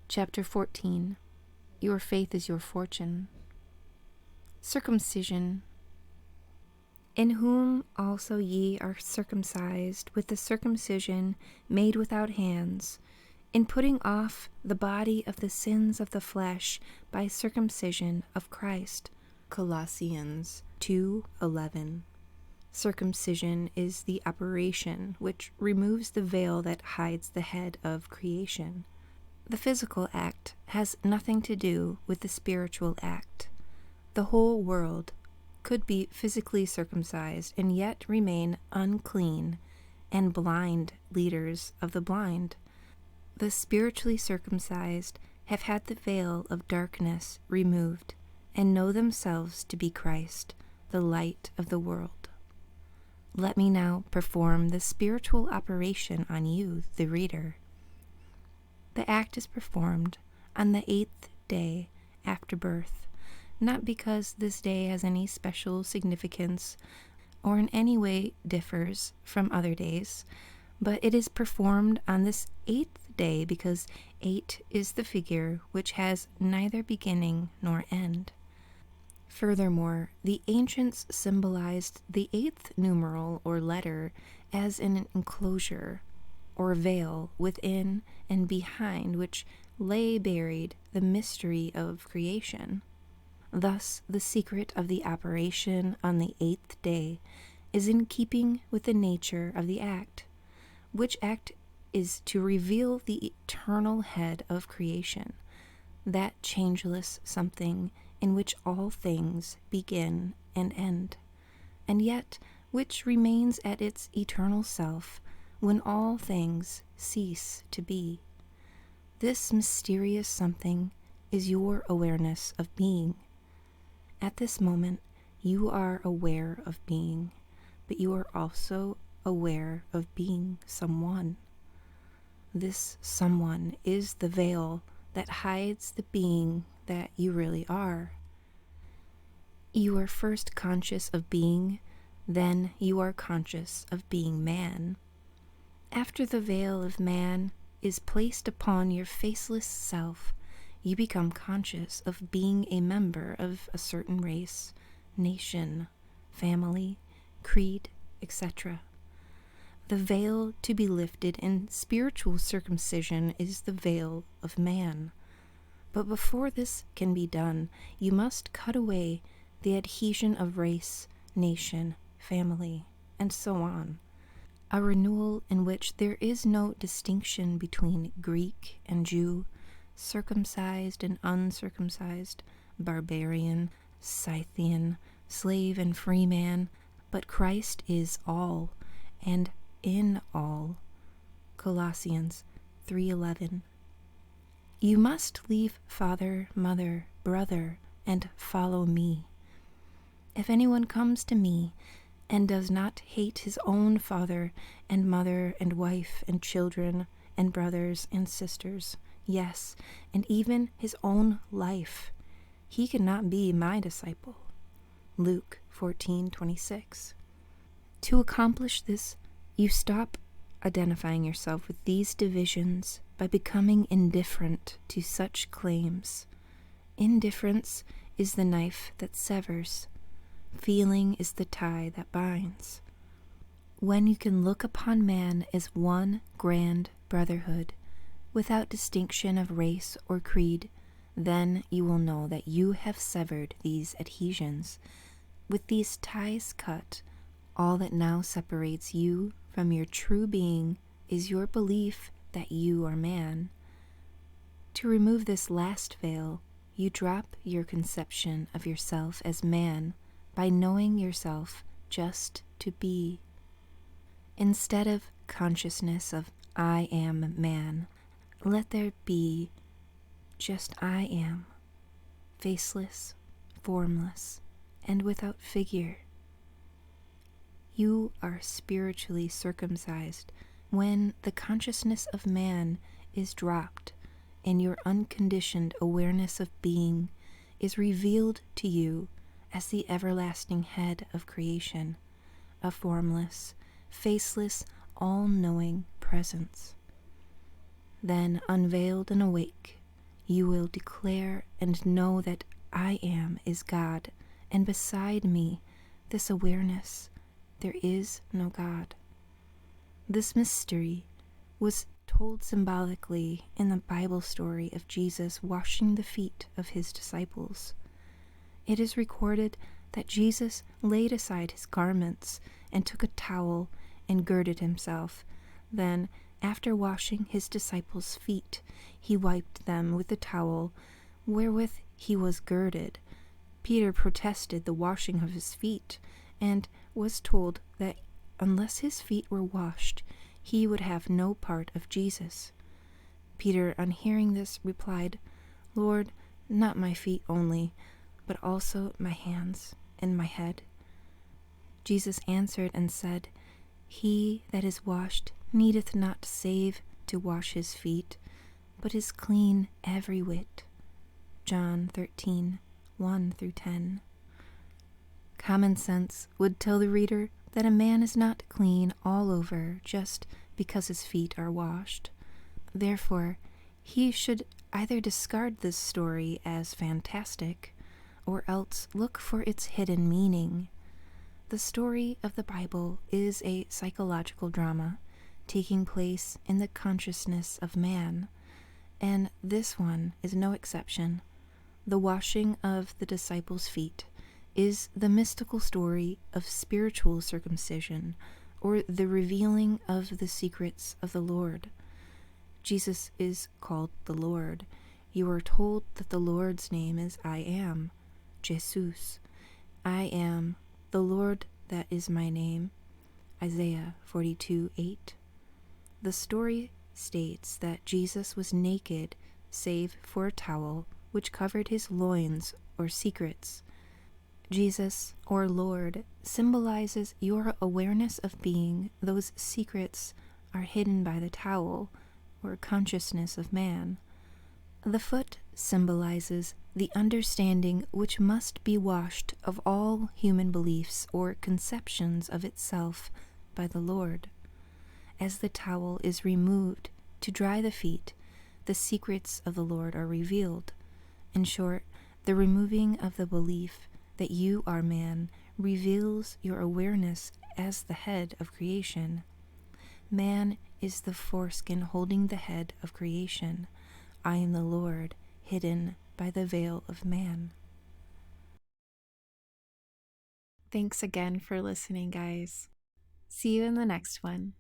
Chapter 14. Your faith is your fortune. Circumcision. In whom also ye are circumcised with the circumcision made without hands, in putting off the body of the sins of the flesh by circumcision of Christ. Colossians 2:11. Circumcision is the operation which removes the veil that hides the head of creation. The physical act has nothing to do with the spiritual act. The whole world could be physically circumcised and yet remain unclean and blind leaders of the blind. The spiritually circumcised have had the veil of darkness removed and know themselves to be Christ, the light of the world. Let me now perform the spiritual operation on you, the reader. The act is performed on the 8th day after birth, not because this day has any special significance or in any way differs from other days, but it is performed on this 8th day because 8 is the figure which has neither beginning nor end. Furthermore, the ancients symbolized the 8th numeral or letter as an enclosure or veil within and behind which lay buried the mystery of creation. Thus, the secret of the operation on the 8th day is in keeping with the nature of the act, which act is to reveal the eternal head of creation, that changeless something in which all things begin and end, and yet which remains at its eternal self when all things cease to be. This mysterious something is your awareness of being. At this moment, you are aware of being, but you are also aware of being someone. This someone is the veil that hides the being that you really are. You are first conscious of being, then you are conscious of being man. After the veil of man is placed upon your faceless self, you become conscious of being a member of a certain race, nation, family, creed, etc. The veil to be lifted in spiritual circumcision is the veil of man. But before this can be done, you must cut away the adhesion of race, nation, family, and so on. A renewal in which there is no distinction between Greek and Jew, circumcised and uncircumcised, barbarian, Scythian, slave and free man, but Christ is all and in all. Colossians 3:11. You must leave father, mother, brother, and follow me. If anyone comes to me and does not hate his own father and mother and wife and children and brothers and sisters, yes, and even his own life, he cannot be my disciple. Luke 14:26. To accomplish this, you stop identifying yourself with these divisions by becoming indifferent to such claims. Indifference is the knife that severs. Feeling is the tie that binds. When you can look upon man as one grand brotherhood, without distinction of race or creed, then you will know that you have severed these adhesions. With these ties cut, all that now separates you from your true being is your belief that you are man. To remove this last veil, you drop your conception of yourself as man by knowing yourself just to be. Instead of consciousness of I am man, let there be just I am, faceless, formless, and without figure. You are spiritually circumcised when the consciousness of man is dropped and your unconditioned awareness of being is revealed to you as the everlasting head of creation, a formless, faceless, all-knowing presence. Then, unveiled and awake, you will declare and know that I am is God, and beside me, this awareness, there is no God. This mystery was told symbolically in the Bible story of Jesus washing the feet of his disciples. It is recorded that Jesus laid aside his garments and took a towel and girded himself. Then, after washing his disciples' feet, he wiped them with the towel wherewith he was girded. Peter protested the washing of his feet, and was told that unless his feet were washed, he would have no part of Jesus. Peter, on hearing this, replied, "Lord, not my feet only, but also my hands and my head." Jesus answered and said, "He that is washed needeth not save to wash his feet, but is clean every whit." John 13:1-10. Common sense would tell the reader that a man is not clean all over just because his feet are washed. Therefore, he should either discard this story as fantastic, or else look for its hidden meaning. The story of the Bible is a psychological drama taking place in the consciousness of man, and this one is no exception. The washing of the disciples' feet is the mystical story of spiritual circumcision, or the revealing of the secrets of the Lord. Jesus is called the Lord. You are told that the Lord's name is I am, Jesus. I am the Lord, that is my name. Isaiah 42:8. The story states that Jesus was naked save for a towel which covered his loins or secrets. Jesus, or Lord, symbolizes your awareness of being those secrets are hidden by the towel, or consciousness of man. The foot symbolizes the understanding which must be washed of all human beliefs or conceptions of itself by the Lord. As the towel is removed to dry the feet, the secrets of the Lord are revealed. In short, the removing of the belief that you are man reveals your awareness as the head of creation. Man is the foreskin holding the head of creation. I am the Lord, hidden by the veil of man. Thanks again for listening, guys. See you in the next one.